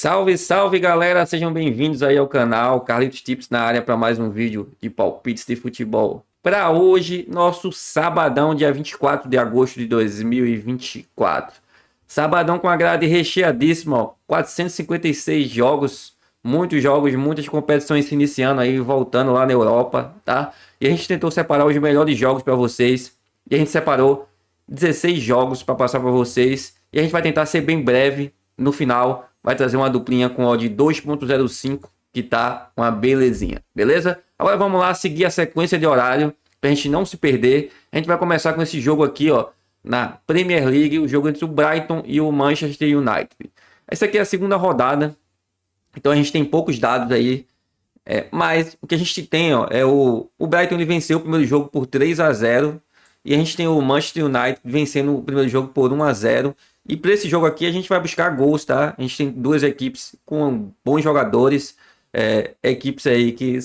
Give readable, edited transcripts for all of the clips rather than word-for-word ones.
Salve, salve galera, sejam bem-vindos aí ao canal Carlitos Tips na área para mais um vídeo de palpites de futebol. Para hoje, nosso sabadão, dia 24 de agosto de 2024. Sabadão com a grade recheadíssima, ó, 456 jogos, muitas competições se iniciando aí, voltando lá na Europa, tá? E a gente tentou separar os melhores jogos para vocês, e a gente separou 16 jogos para passar para vocês, e a gente vai tentar ser bem breve no final. Vai trazer uma duplinha com odd 2.05, que tá uma belezinha, beleza? Agora vamos lá seguir a sequência de horário, pra gente não se perder. A gente vai começar com esse jogo aqui, ó, na Premier League, o jogo entre o Brighton e o Manchester United. Essa aqui é a segunda rodada, então a gente tem poucos dados aí, mas o que a gente tem, ó, é o Brighton, ele venceu o primeiro jogo por 3-0, e a gente tem o Manchester United vencendo o primeiro jogo por 1-0. E para esse jogo aqui a gente vai buscar gols, tá? A gente tem duas equipes com bons jogadores, equipes aí que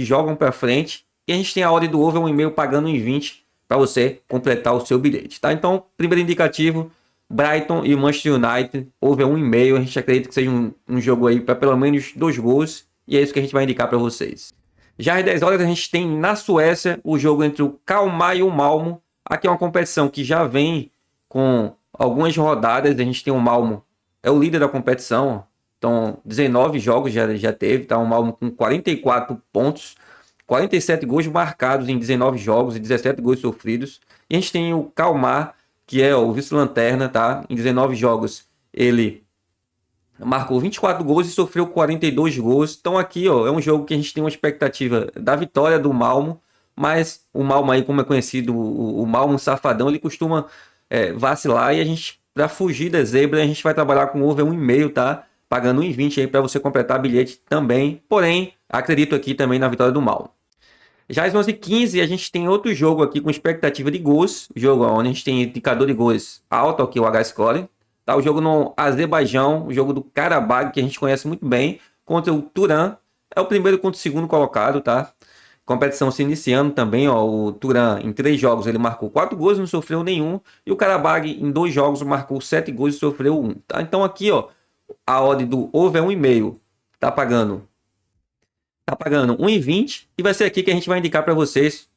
jogam para frente. E a gente tem a odd do over 1,5 pagando em 20 para você completar o seu bilhete, tá? Então, primeiro indicativo, Brighton e Manchester United, over 1,5. A gente acredita que seja um jogo aí para pelo menos 2 gols. E é isso que a gente vai indicar para vocês. Já às 10 horas a gente tem na Suécia o jogo entre o Kalmar e o Malmo. Aqui é uma competição que já vem com algumas rodadas. A gente tem o Malmo, é o líder da competição. Então, 19 jogos já teve. Tá? O Malmo com 44 pontos, 47 gols marcados em 19 jogos e 17 gols sofridos. E a gente tem o Kalmar, que é o vice-lanterna, tá? Em 19 jogos ele marcou 24 gols e sofreu 42 gols. Então aqui, ó, é um jogo que a gente tem uma expectativa da vitória do Malmo, mas o Malmo aí, como é conhecido, o Malmo safadão, ele costuma vacilar, e a gente, para fugir da zebra, a gente vai trabalhar com over 1,5, tá? Pagando 1,20 aí para você completar bilhete também. Porém, acredito aqui também na vitória do Malmo. Já às 11h15 a gente tem outro jogo aqui com expectativa de gols, jogo onde a gente tem indicador de gols alto aqui, o H-Score. Tá, o jogo no Azerbaijão, o jogo do Karabag, que a gente conhece muito bem, contra o Turan. É o primeiro contra o segundo colocado, tá? Competição se iniciando também, ó. O Turan em 3 jogos ele marcou 4 gols e não sofreu nenhum. E o Karabag em 2 jogos marcou 7 gols e sofreu 1. Tá? Então aqui, ó, a odd do over 1,5 tá pagando 1,20. E vai ser aqui que a gente vai indicar para vocês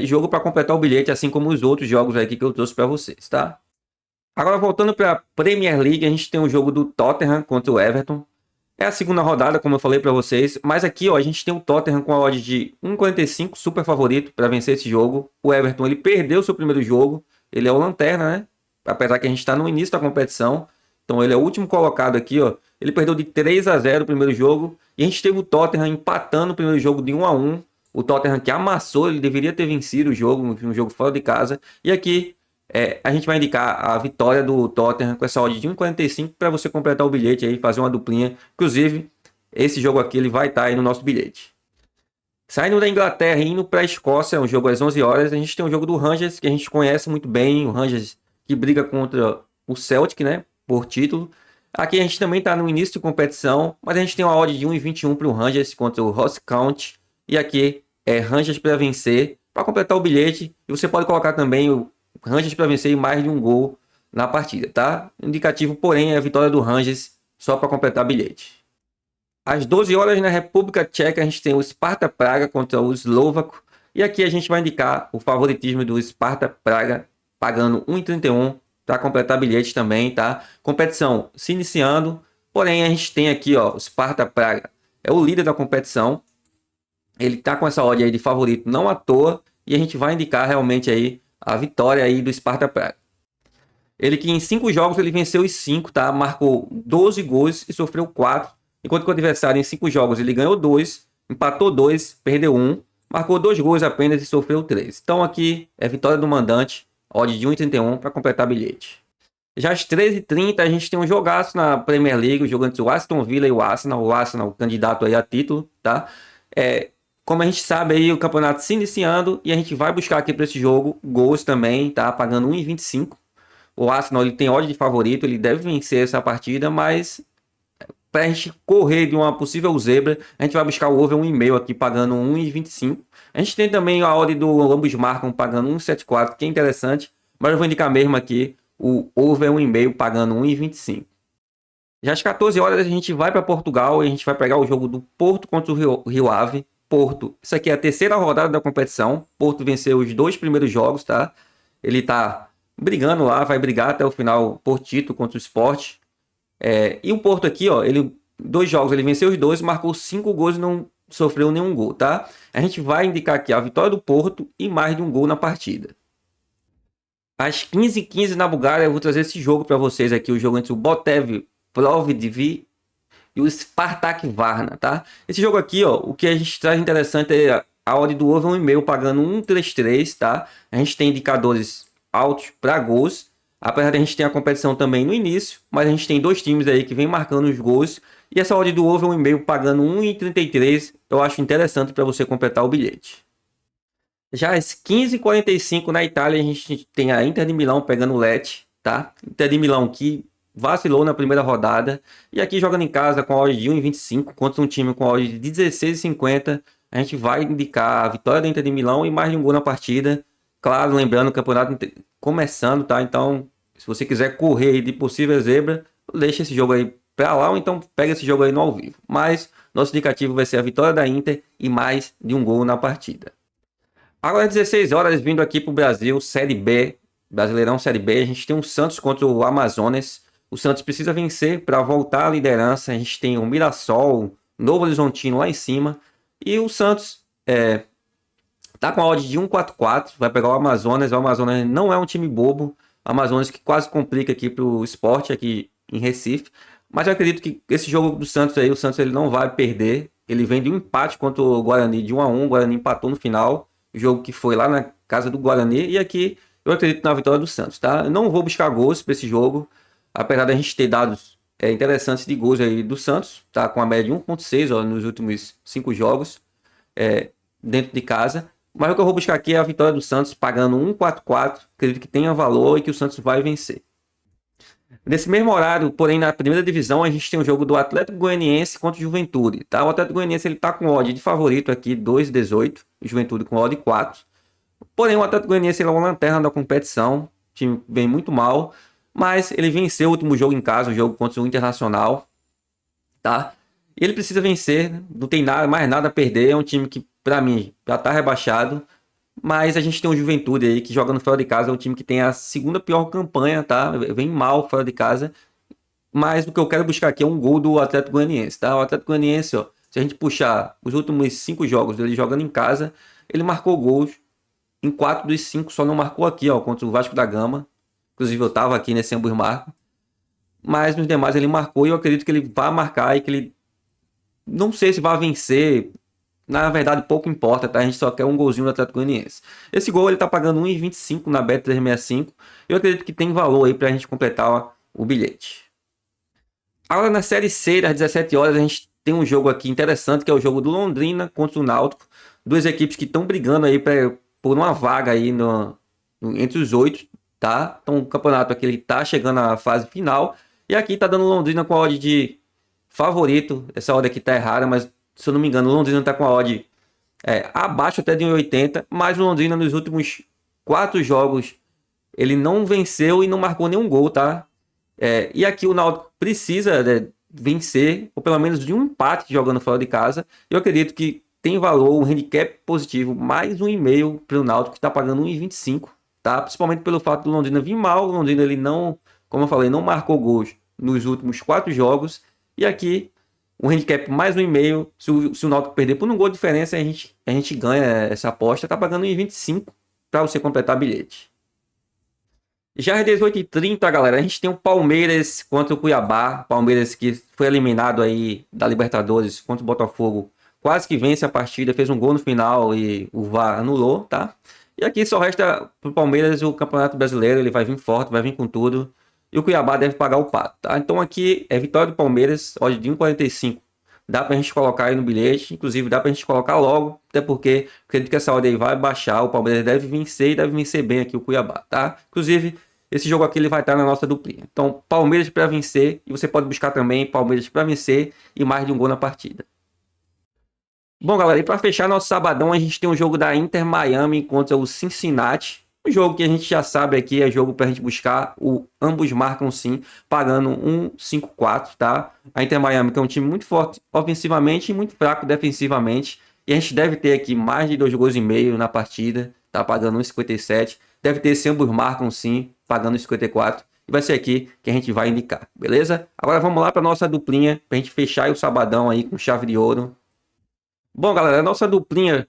jogo para completar o bilhete, assim como os outros jogos aqui que eu trouxe para vocês, tá? Agora voltando para a Premier League, a gente tem o jogo do Tottenham contra o Everton. É a segunda rodada, como eu falei para vocês, mas aqui, ó, a gente tem o Tottenham com a odd de 1,45, super favorito para vencer esse jogo. O Everton, ele perdeu seu primeiro jogo, ele é o lanterna, né? Apesar que a gente está no início da competição, então ele é o último colocado aqui, ó. Ele perdeu de 3-0 o primeiro jogo, e a gente teve o Tottenham empatando o primeiro jogo de 1-1. O Tottenham que amassou, ele deveria ter vencido o jogo, um jogo fora de casa. E aqui a gente vai indicar a vitória do Tottenham com essa odd de 1,45 para você completar o bilhete aí, fazer uma duplinha. Inclusive, esse jogo aqui ele vai estar aí no nosso bilhete. Saindo da Inglaterra e indo para a Escócia, um jogo às 11 horas, a gente tem o jogo do Rangers, que a gente conhece muito bem, o Rangers que briga contra o Celtic, né, por título. Aqui a gente também está no início de competição, mas a gente tem uma odd de 1,21 para o Rangers contra o Ross County. E aqui é Rangers para vencer, para completar o bilhete. E você pode colocar também o Rangers para vencer e mais de um gol na partida, tá? Indicativo, porém, é a vitória do Rangers só para completar bilhete. Às 12 horas na República Tcheca a gente tem o Sparta Praga contra o Slovaco. E aqui a gente vai indicar o favoritismo do Sparta Praga pagando 1,31 para completar bilhete também, tá? Competição se iniciando, porém a gente tem aqui, ó, o Sparta Praga é o líder da competição. Ele tá com essa odd aí de favorito não à toa, e a gente vai indicar realmente aí a vitória aí do Sparta Praga. Ele que em 5 jogos ele venceu os 5, tá? Marcou 12 gols e sofreu 4. Enquanto que o adversário em 5 jogos ele ganhou 2, empatou 2, perdeu 1, marcou 2 gols apenas e sofreu 3. Então aqui é vitória do mandante, odd de 1,31 para completar bilhete. Já às 13h30 a gente tem um jogaço na Premier League, o jogo entre o Aston Villa e o Arsenal, candidato aí a título, tá? Como a gente sabe aí, o campeonato se iniciando, e a gente vai buscar aqui para esse jogo gols também, tá? Pagando 1,25. O Arsenal ele tem odd de favorito, ele deve vencer essa partida, mas para a gente correr de uma possível zebra, a gente vai buscar o over 1,5 aqui, pagando 1,25. A gente tem também a odd do ambos marcam pagando 1,74, que é interessante, mas eu vou indicar mesmo aqui o over 1,5 pagando 1,25. Já às 14 horas a gente vai para Portugal e a gente vai pegar o jogo do Porto contra o Rio Ave. Porto, isso aqui é a terceira rodada da competição. Porto venceu os 2 primeiros jogos, tá? Ele tá brigando lá, vai brigar até o final por título contra o Sport. E o Porto aqui, ó, ele 2 jogos, ele venceu os 2, marcou 5 gols e não sofreu nenhum gol, tá? A gente vai indicar aqui a vitória do Porto e mais de um gol na partida. Às 15h15 na Bulgária, eu vou trazer esse jogo para vocês aqui, o jogo entre o Botev Plovdiv e o Spartak Varna, tá? Esse jogo aqui, ó, o que a gente traz interessante é a odd do over 1,5 pagando 1,33, tá? A gente tem indicadores altos para gols, apesar de a gente ter a competição também no início, mas a gente tem 2 times aí que vem marcando os gols, e essa odd do over 1,5 pagando 1,33, eu acho interessante para você completar o bilhete. Já às 15h45 na Itália, a gente tem a Inter de Milão pegando o Lecce, tá? Inter de Milão que vacilou na primeira rodada. E aqui jogando em casa com a odd de 1,25 contra um time com a odd de 16,50. A gente vai indicar a vitória da Inter de Milão e mais de um gol na partida. Claro, lembrando o campeonato começando, tá? Então, se você quiser correr de possível zebra, deixa esse jogo aí pra lá ou então pega esse jogo aí no ao vivo. Mas nosso indicativo vai ser a vitória da Inter e mais de um gol na partida. Agora 16 horas vindo aqui para o Brasil, Série B, Brasileirão Série B, a gente tem um Santos contra o Amazonas. O Santos precisa vencer para voltar à liderança. A gente tem o Mirassol, Novo Horizontino lá em cima. E o Santos tá com a odd de 1,44, vai pegar o Amazonas. O Amazonas não é um time bobo. O Amazonas que quase complica aqui para o Sport aqui em Recife. Mas eu acredito que esse jogo do Santos aí, o Santos ele não vai perder. Ele vem de um empate contra o Guarani de 1-1. O Guarani empatou no final. Jogo que foi lá na casa do Guarani, e aqui eu acredito na vitória do Santos, tá? Eu não vou buscar gols para esse jogo, apesar da gente ter dados interessantes de gols aí do Santos, tá? Com a média de 1,6 nos últimos 5 jogos dentro de casa, mas o que eu vou buscar aqui é a vitória do Santos pagando 1,44, acredito que tenha valor e que o Santos vai vencer. Nesse mesmo horário, porém na primeira divisão, a gente tem o jogo do Atlético Goianiense contra o Juventude, tá? O Atlético Goianiense ele tá com odd de favorito aqui 2,18, o Juventude com odd 4. Porém o Atlético Goianiense ele é uma lanterna da competição, o time vem muito mal, mas ele venceu o último jogo em casa, o jogo contra o Internacional, tá? E ele precisa vencer, não tem mais nada a perder, é um time que para mim já tá rebaixado. Mas a gente tem o Juventude aí que joga no fora de casa, é um time que tem a segunda pior campanha, tá? Vem mal fora de casa. Mas o que eu quero buscar aqui é um gol do Atlético Goianiense, tá? O Atlético Goianiense, ó, se a gente puxar os últimos 5 jogos dele jogando em casa, ele marcou gols em 4 dos 5, só não marcou aqui, ó, contra o Vasco da Gama. Inclusive eu tava aqui nesse ambos marcam. Mas nos demais ele marcou e eu acredito que ele vai marcar e que ele não sei se vai vencer. Na verdade, pouco importa, tá? A gente só quer um golzinho do Atlético Goianiense. Esse gol ele tá pagando 1,25 na Bet365. Eu acredito que tem valor aí pra gente completar o bilhete. Agora na Série C, às 17 horas, a gente tem um jogo aqui interessante, que é o jogo do Londrina contra o Náutico. 2 equipes que estão brigando aí por uma vaga aí entre os 8, tá? Então o campeonato aqui ele tá chegando à fase final. E aqui tá dando Londrina com a odd de favorito. Essa odd aqui tá errada, mas se eu não me engano, o Londrina está com a odd abaixo até de 1,80, mas o Londrina nos últimos 4 jogos ele não venceu e não marcou nenhum gol, tá? E aqui o Náutico precisa vencer, ou pelo menos de um empate jogando fora de casa. Eu acredito que tem valor, um handicap positivo, mais 1,5 para o Náutico, que está pagando 1,25, tá? Principalmente pelo fato do Londrina vir mal. O Londrina ele não, como eu falei, não marcou gols nos últimos 4 jogos. E aqui um handicap mais 1,5. Se o Náutico perder por um gol de diferença, a gente ganha essa aposta. Tá pagando 1,25 para você completar bilhete. Já às 18h30, galera, a gente tem o Palmeiras contra o Cuiabá. Palmeiras que foi eliminado aí da Libertadores contra o Botafogo. Quase que vence a partida, fez um gol no final e o VAR anulou, tá? E aqui só resta pro Palmeiras o Campeonato Brasileiro. Ele vai vir forte, vai vir com tudo. E o Cuiabá deve pagar o pato, tá? Então aqui é vitória do Palmeiras, odd de 1,45. Dá pra gente colocar aí no bilhete, inclusive dá pra gente colocar logo, até porque acredito que essa odd aí vai baixar, o Palmeiras deve vencer e deve vencer bem aqui o Cuiabá, tá? Inclusive, esse jogo aqui ele vai estar na nossa duplinha. Então, Palmeiras para vencer, e você pode buscar também Palmeiras para vencer e mais de um gol na partida. Bom, galera, e para fechar nosso sabadão, a gente tem um jogo da Inter Miami contra o Cincinnati. Um jogo que a gente já sabe aqui é jogo pra gente buscar o ambos marcam sim, pagando 1,54, tá? A Inter Miami que é um time muito forte ofensivamente e muito fraco defensivamente. E a gente deve ter aqui mais de 2,5 gols na partida, tá? Pagando 1,57. Deve ter esse ambos marcam sim, pagando 1,54. E vai ser aqui que a gente vai indicar, beleza? Agora vamos lá para nossa duplinha, pra gente fechar o sabadão aí com chave de ouro. Bom, galera, a nossa duplinha,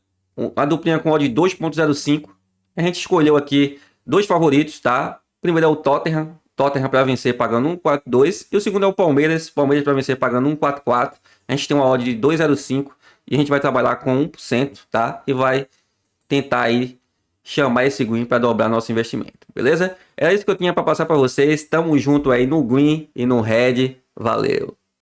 a duplinha com odd 2,05. A gente escolheu aqui dois favoritos, tá? O primeiro é o Tottenham, Tottenham para vencer pagando 1,42. E o segundo é o Palmeiras, Palmeiras para vencer pagando 1,44. A gente tem uma odd de 2,05 e a gente vai trabalhar com 1%, tá? E vai tentar aí chamar esse green para dobrar nosso investimento, beleza? Era isso que eu tinha para passar para vocês. Tamo junto aí no green e no red. Valeu!